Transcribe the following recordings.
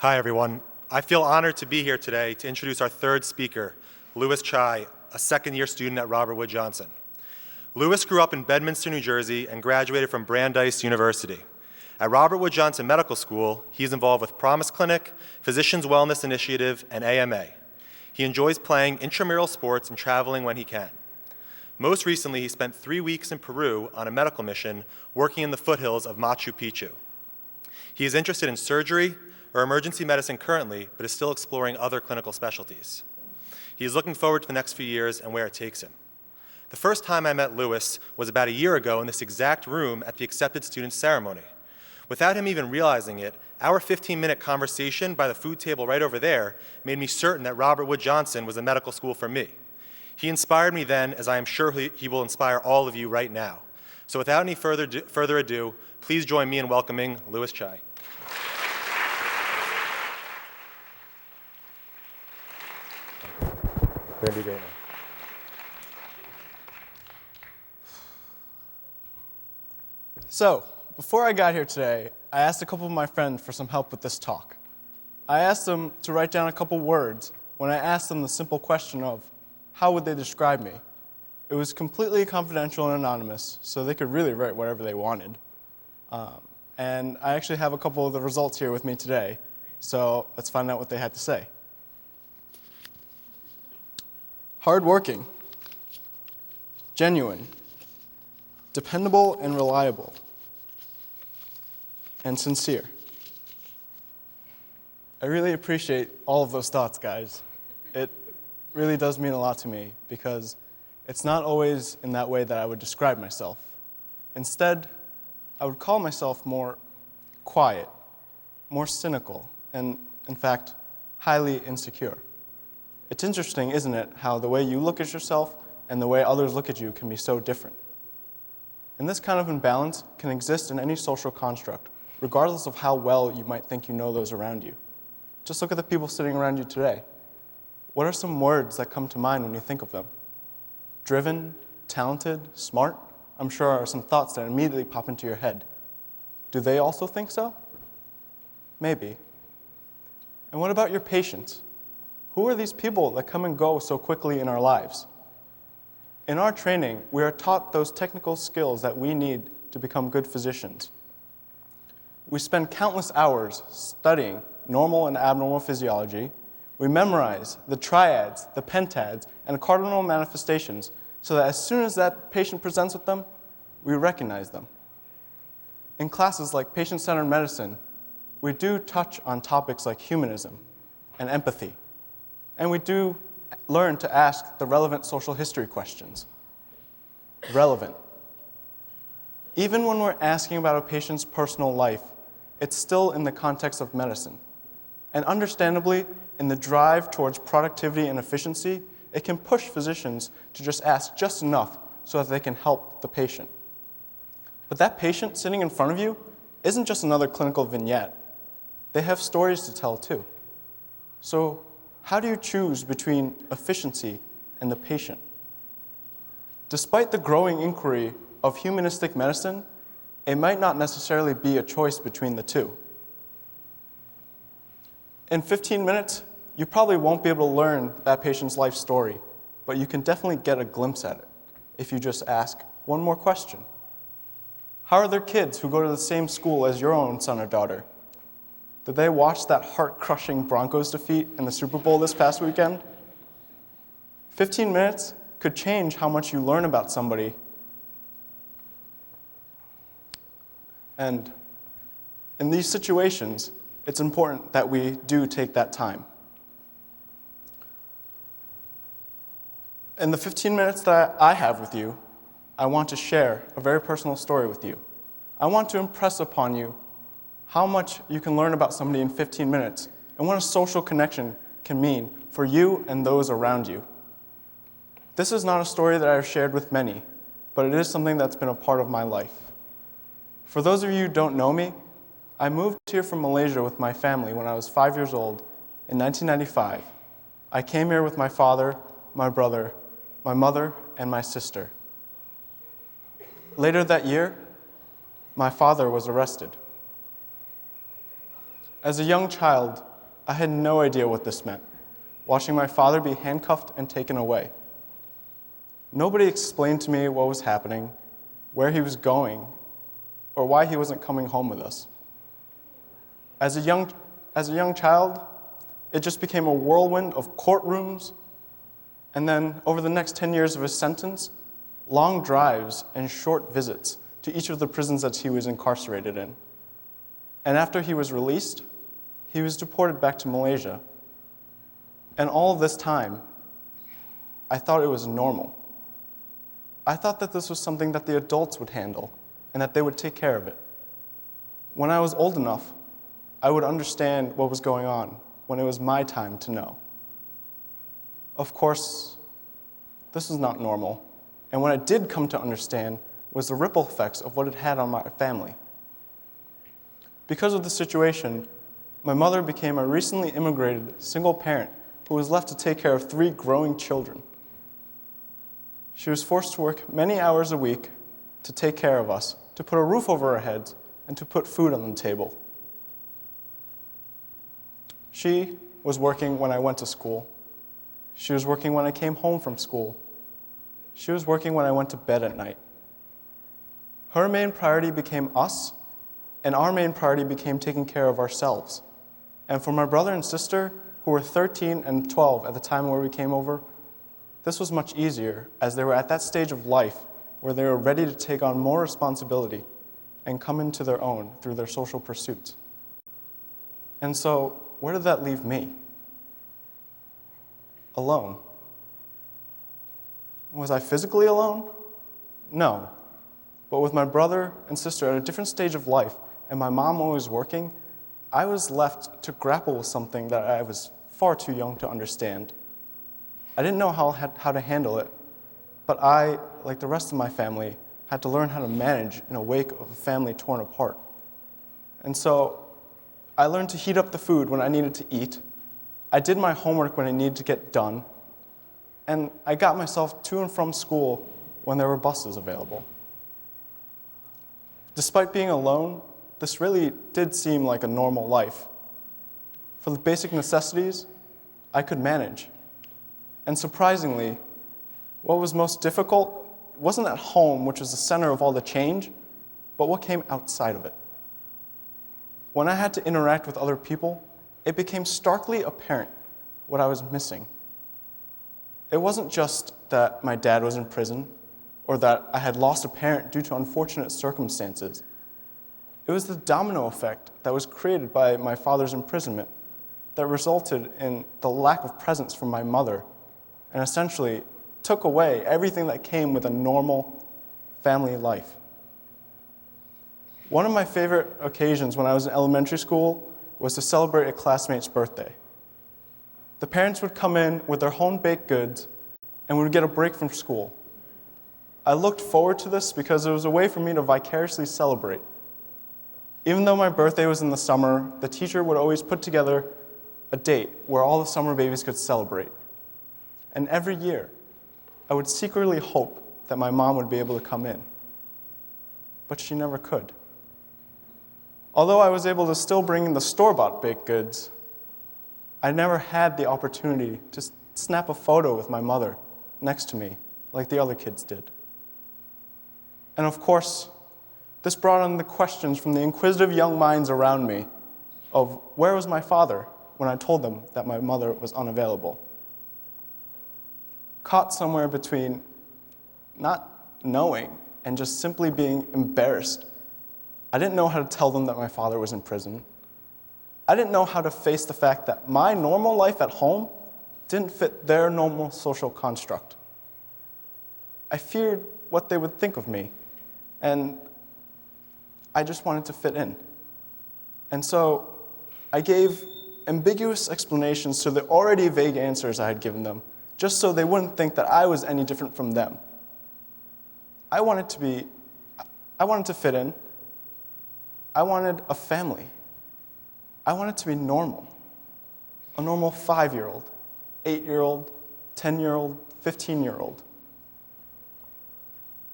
Hi, everyone. I feel honored to be here today to introduce our third speaker, Louis Chai, a second-year student at Robert Wood Johnson. Louis grew up in Bedminster, New Jersey, and graduated from Brandeis University. At Robert Wood Johnson Medical School, he's involved with Promise Clinic, Physicians Wellness Initiative, and AMA. He enjoys playing intramural sports and traveling when he can. Most recently, he spent 3 weeks in Peru on a medical mission, working in the foothills of Machu Picchu. He is interested in surgery or emergency medicine currently, but is still exploring other clinical specialties. He is looking forward to the next few years and where it takes him. The first time I met Louis was about a year ago in this exact room at the accepted students ceremony. Without him even realizing it, our 15-minute conversation by the food table right over there made me certain that Robert Wood Johnson was a medical school for me. He inspired me then, as I am sure he will inspire all of you right now. So without any further ado, please join me in welcoming Louis Chai. So, before I got here today, I asked a couple of my friends for some help with this talk. I asked them to write down a couple words when I asked them the simple question of, how would they describe me? It was completely confidential and anonymous, so they could really write whatever they wanted. And I actually have a couple of the results here with me today, so let's find out what they had to say. Hardworking, genuine, dependable and reliable, and sincere. I really appreciate all of those thoughts, guys. It really does mean a lot to me because it's not always in that way that I would describe myself. Instead, I would call myself more quiet, more cynical, and, in fact, highly insecure. It's interesting, isn't it, how the way you look at yourself and the way others look at you can be so different. And this kind of imbalance can exist in any social construct, regardless of how well you might think you know those around you. Just look at the people sitting around you today. What are some words that come to mind when you think of them? Driven, talented, smart? I'm sure are some thoughts that immediately pop into your head. Do they also think so? Maybe. And what about your patients? Who are these people that come and go so quickly in our lives? In our training, we are taught those technical skills that we need to become good physicians. We spend countless hours studying normal and abnormal physiology. We memorize the triads, the pentads, and cardinal manifestations so that as soon as that patient presents with them, we recognize them. In classes like patient-centered medicine, we do touch on topics like humanism and empathy. And we do learn to ask the relevant social history questions. Relevant. Even when we're asking about a patient's personal life, it's still in the context of medicine. And understandably, in the drive towards productivity and efficiency, it can push physicians to just ask just enough so that they can help the patient. But that patient sitting in front of you isn't just another clinical vignette. They have stories to tell too. So, how do you choose between efficiency and the patient? Despite the growing inquiry of humanistic medicine, it might not necessarily be a choice between the two. In 15 minutes, you probably won't be able to learn that patient's life story, but you can definitely get a glimpse at it if you just ask one more question. How are their kids who go to the same school as your own son or daughter? Did they watch that heart-crushing Broncos defeat in the Super Bowl this past weekend? 15 minutes could change how much you learn about somebody. And in these situations, it's important that we do take that time. In the 15 minutes that I have with you, I want to share a very personal story with you. I want to impress upon you how much you can learn about somebody in 15 minutes and what a social connection can mean for you and those around you. This is not a story that I've shared with many, but it is something that's been a part of my life. For those of you who don't know me, I moved here from Malaysia with my family when I was 5 years old in 1995. I came here with my father, my brother, my mother, and my sister. Later that year, my father was arrested. As a young child, I had no idea what this meant, watching my father be handcuffed and taken away. Nobody explained to me what was happening, where he was going, or why he wasn't coming home with us. As a young child, it just became a whirlwind of courtrooms, and then over the next 10 years of his sentence, long drives and short visits to each of the prisons that he was incarcerated in. And after he was released, he was deported back to Malaysia. And all this time, I thought it was normal. I thought that this was something that the adults would handle and that they would take care of it. When I was old enough, I would understand what was going on when it was my time to know. Of course, this is not normal, and what I did come to understand was the ripple effects of what it had on my family. Because of the situation, my mother became a recently immigrated single parent who was left to take care of 3 growing children. She was forced to work many hours a week to take care of us, to put a roof over our heads, and to put food on the table. She was working when I went to school. She was working when I came home from school. She was working when I went to bed at night. Her main priority became us, and our main priority became taking care of ourselves. And for my brother and sister, who were 13 and 12 at the time where we came over, this was much easier, as they were at that stage of life where they were ready to take on more responsibility and come into their own through their social pursuits. And so, where did that leave me? Alone. Was I physically alone? No. But with my brother and sister at a different stage of life, and my mom always working, I was left to grapple with something that I was far too young to understand. I didn't know how to handle it, but I, like the rest of my family, had to learn how to manage in a wake of a family torn apart. And so, I learned to heat up the food when I needed to eat. I did my homework when it needed to get done. And I got myself to and from school when there were buses available. Despite being alone, this really did seem like a normal life. For the basic necessities, I could manage. And surprisingly, what was most difficult wasn't at home, which was the center of all the change, but what came outside of it. When I had to interact with other people, it became starkly apparent what I was missing. It wasn't just that my dad was in prison or that I had lost a parent due to unfortunate circumstances. It was the domino effect that was created by my father's imprisonment that resulted in the lack of presence from my mother and essentially took away everything that came with a normal family life. One of my favorite occasions when I was in elementary school was to celebrate a classmate's birthday. The parents would come in with their home-baked goods, and we would get a break from school. I looked forward to this because it was a way for me to vicariously celebrate. Even though my birthday was in the summer, the teacher would always put together a date where all the summer babies could celebrate. And every year, I would secretly hope that my mom would be able to come in. But she never could. Although I was able to still bring in the store-bought baked goods, I never had the opportunity to snap a photo with my mother next to me like the other kids did. And of course, this brought on the questions from the inquisitive young minds around me of where was my father when I told them that my mother was unavailable. Caught somewhere between not knowing and just simply being embarrassed. I didn't know how to tell them that my father was in prison. I didn't know how to face the fact that my normal life at home didn't fit their normal social construct. I feared what they would think of me, and I just wanted to fit in. And so I gave ambiguous explanations to the already vague answers I had given them, just so they wouldn't think that I was any different from them. I wanted to fit in. I wanted a family. I wanted to be normal. A normal 5-year-old, 8-year-old, 10-year-old, 15-year-old.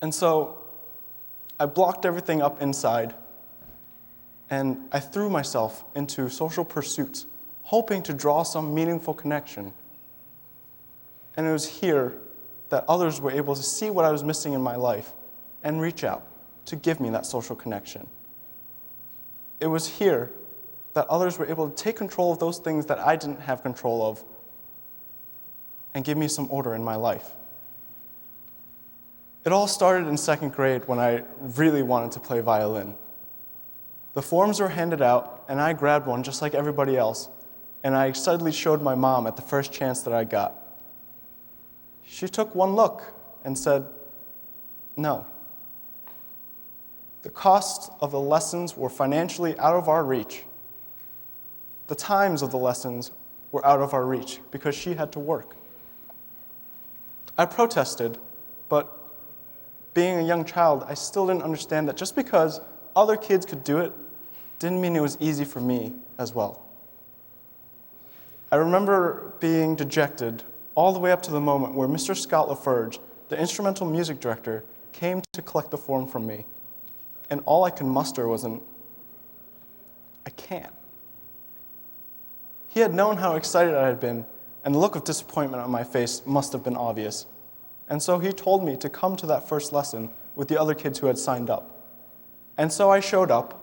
And so I blocked everything up inside, and I threw myself into social pursuits, hoping to draw some meaningful connection. And it was here that others were able to see what I was missing in my life and reach out to give me that social connection. It was here that others were able to take control of those things that I didn't have control of and give me some order in my life. It all started in second grade when I really wanted to play violin. The forms were handed out, and I grabbed one just like everybody else, and I excitedly showed my mom at the first chance that I got. She took one look and said, "No." The costs of the lessons were financially out of our reach. The times of the lessons were out of our reach because she had to work. I protested, but being a young child, I still didn't understand that just because other kids could do it didn't mean it was easy for me as well. I remember being dejected all the way up to the moment where Mr. Scott LaFerge, the instrumental music director, came to collect the form from me. And all I could muster was I can't. He had known how excited I had been, and the look of disappointment on my face must have been obvious. And so he told me to come to that first lesson with the other kids who had signed up. And so I showed up,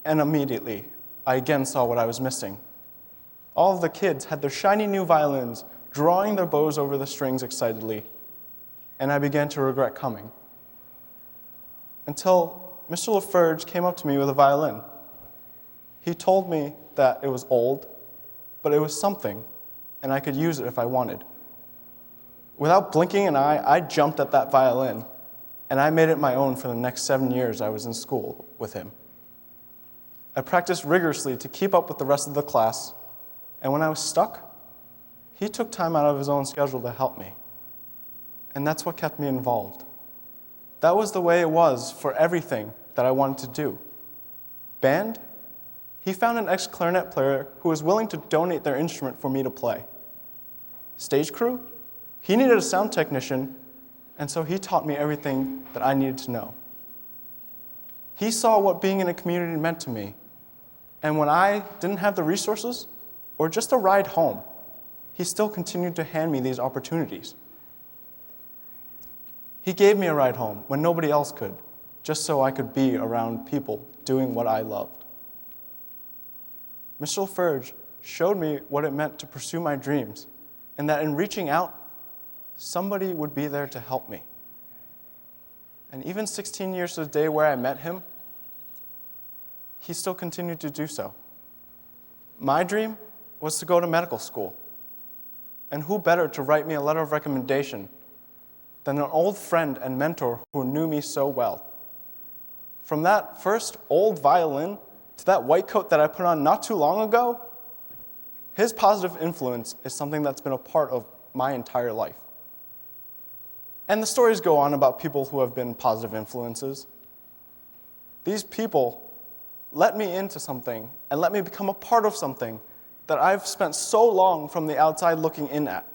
and immediately I again saw what I was missing. All of the kids had their shiny new violins, drawing their bows over the strings excitedly, and I began to regret coming. Until Mr. LaFerge came up to me with a violin. He told me that it was old, but it was something, and I could use it if I wanted. Without blinking an eye, I jumped at that violin, and I made it my own for the next 7 years I was in school with him. I practiced rigorously to keep up with the rest of the class, and when I was stuck, he took time out of his own schedule to help me. And that's what kept me involved. That was the way it was for everything that I wanted to do. Band? He found an ex-clarinet player who was willing to donate their instrument for me to play. Stage crew? He needed a sound technician, and so he taught me everything that I needed to know. He saw what being in a community meant to me, and when I didn't have the resources or just a ride home, he still continued to hand me these opportunities. He gave me a ride home when nobody else could, just so I could be around people doing what I loved. Mr. LaFerge showed me what it meant to pursue my dreams, and that in reaching out, somebody would be there to help me. And even 16 years to the day where I met him, he still continued to do so. My dream was to go to medical school. And who better to write me a letter of recommendation than an old friend and mentor who knew me so well. From that first old violin to that white coat that I put on not too long ago, his positive influence is something that's been a part of my entire life. And the stories go on about people who have been positive influences. These people let me into something and let me become a part of something that I've spent so long from the outside looking in at.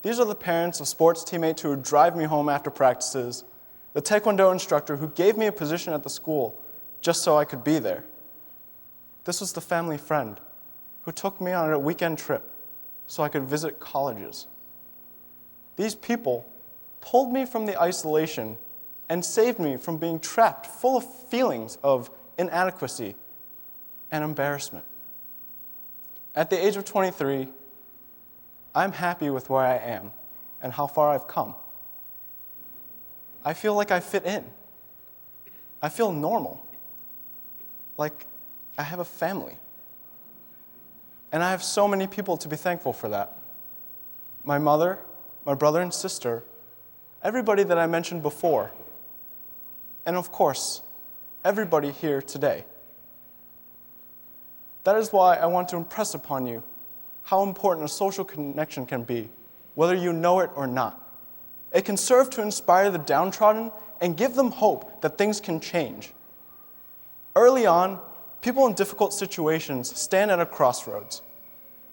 These are the parents of sports teammates who would drive me home after practices, the Taekwondo instructor who gave me a position at the school just so I could be there. This was the family friend who took me on a weekend trip so I could visit colleges. These people pulled me from the isolation and saved me from being trapped full of feelings of inadequacy and embarrassment. At the age of 23, I'm happy with where I am and how far I've come. I feel like I fit in. I feel normal. Like I have a family. And I have so many people to be thankful for that. My mother, my brother and sister, everybody that I mentioned before, and of course, everybody here today. That is why I want to impress upon you how important a social connection can be, whether you know it or not. It can serve to inspire the downtrodden and give them hope that things can change. Early on, people in difficult situations stand at a crossroads.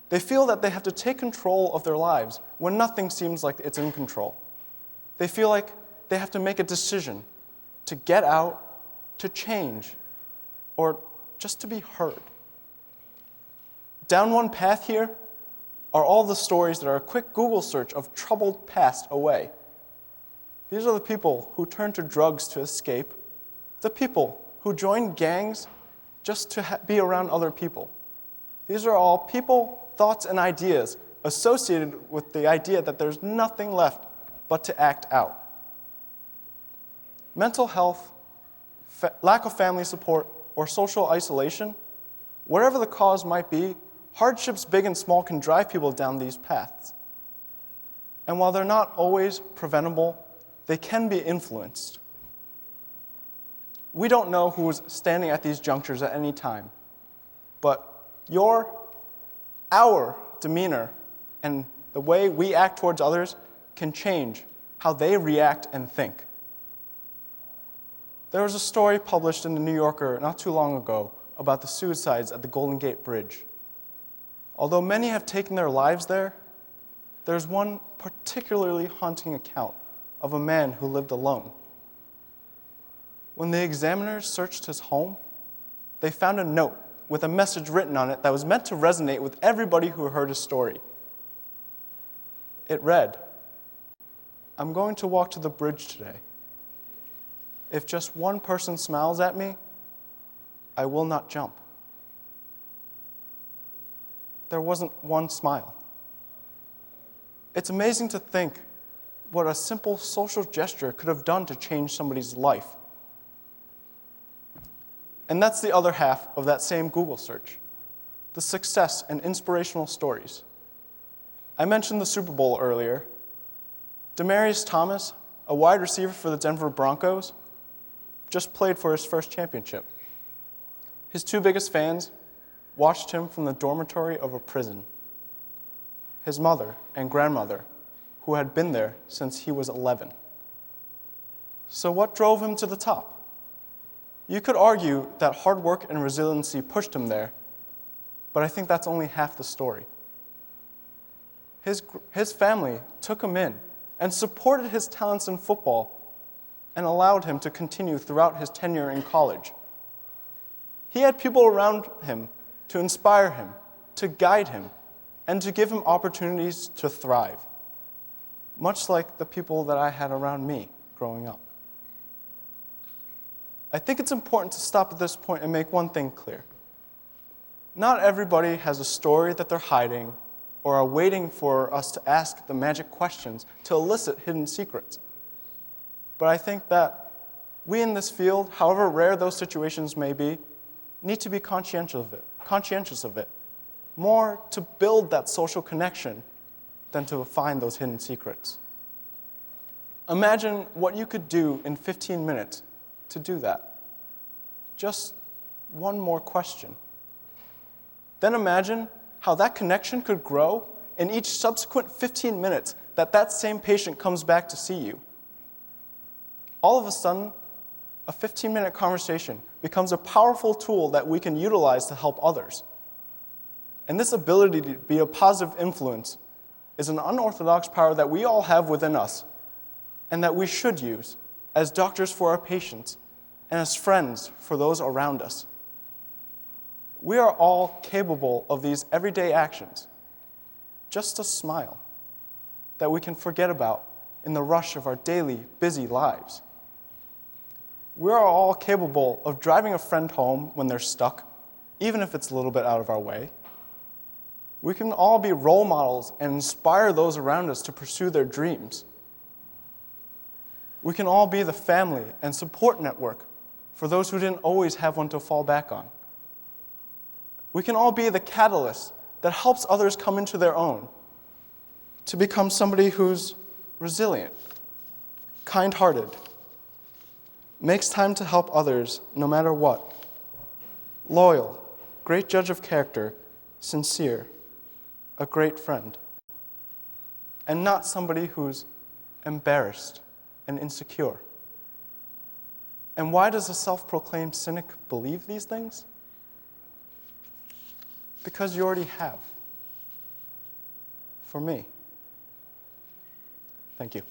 They feel that they have to take control of their lives when nothing seems like it's in control. They feel like they have to make a decision to get out, to change, or just to be heard. Down one path here are all the stories that are a quick Google search of troubled past away. These are the people who turn to drugs to escape, the people who join gangs just to be around other people. These are all people, thoughts, and ideas associated with the idea that there's nothing left but to act out. Mental health, lack of family support, or social isolation, whatever the cause might be, hardships big and small can drive people down these paths. And while they're not always preventable, they can be influenced. We don't know who's standing at these junctures at any time, but our demeanor and the way we act towards others can change how they react and think. There was a story published in the New Yorker not too long ago about the suicides at the Golden Gate Bridge. Although many have taken their lives there, there's one particularly haunting account of a man who lived alone. When the examiners searched his home, they found a note with a message written on it that was meant to resonate with everybody who heard his story. It read, "I'm going to walk to the bridge today. If just one person smiles at me, I will not jump." There wasn't one smile. It's amazing to think what a simple social gesture could have done to change somebody's life. And that's the other half of that same Google search, the success and inspirational stories. I mentioned the Super Bowl earlier. Demaryius Thomas, a wide receiver for the Denver Broncos, just played for his first championship. His two biggest fans watched him from the dormitory of a prison. His mother and grandmother, who had been there since he was 11. So what drove him to the top? You could argue that hard work and resiliency pushed him there, but I think that's only half the story. His family took him in and supported his talents in football and allowed him to continue throughout his tenure in college. He had people around him to inspire him, to guide him, and to give him opportunities to thrive, much like the people that I had around me growing up. I think it's important to stop at this point and make one thing clear. Not everybody has a story that they're hiding or are waiting for us to ask the magic questions to elicit hidden secrets. But I think that we in this field, however rare those situations may be, need to be conscientious of it, more to build that social connection than to find those hidden secrets. Imagine what you could do in 15 minutes to do that. Just one more question. Then imagine how that connection could grow in each subsequent 15 minutes that same patient comes back to see you. All of a sudden, a 15-minute conversation becomes a powerful tool that we can utilize to help others. And this ability to be a positive influence is an unorthodox power that we all have within us and that we should use as doctors for our patients and as friends for those around us. We are all capable of these everyday actions. Just a smile that we can forget about in the rush of our daily, busy lives. We are all capable of driving a friend home when they're stuck, even if it's a little bit out of our way. We can all be role models and inspire those around us to pursue their dreams. We can all be the family and support network for those who didn't always have one to fall back on. We can all be the catalyst that helps others come into their own, to become somebody who's resilient, kind-hearted, makes time to help others no matter what, loyal, great judge of character, sincere, a great friend, and not somebody who's embarrassed and insecure. And why does a self-proclaimed cynic believe these things? Because you already have. For me. Thank you.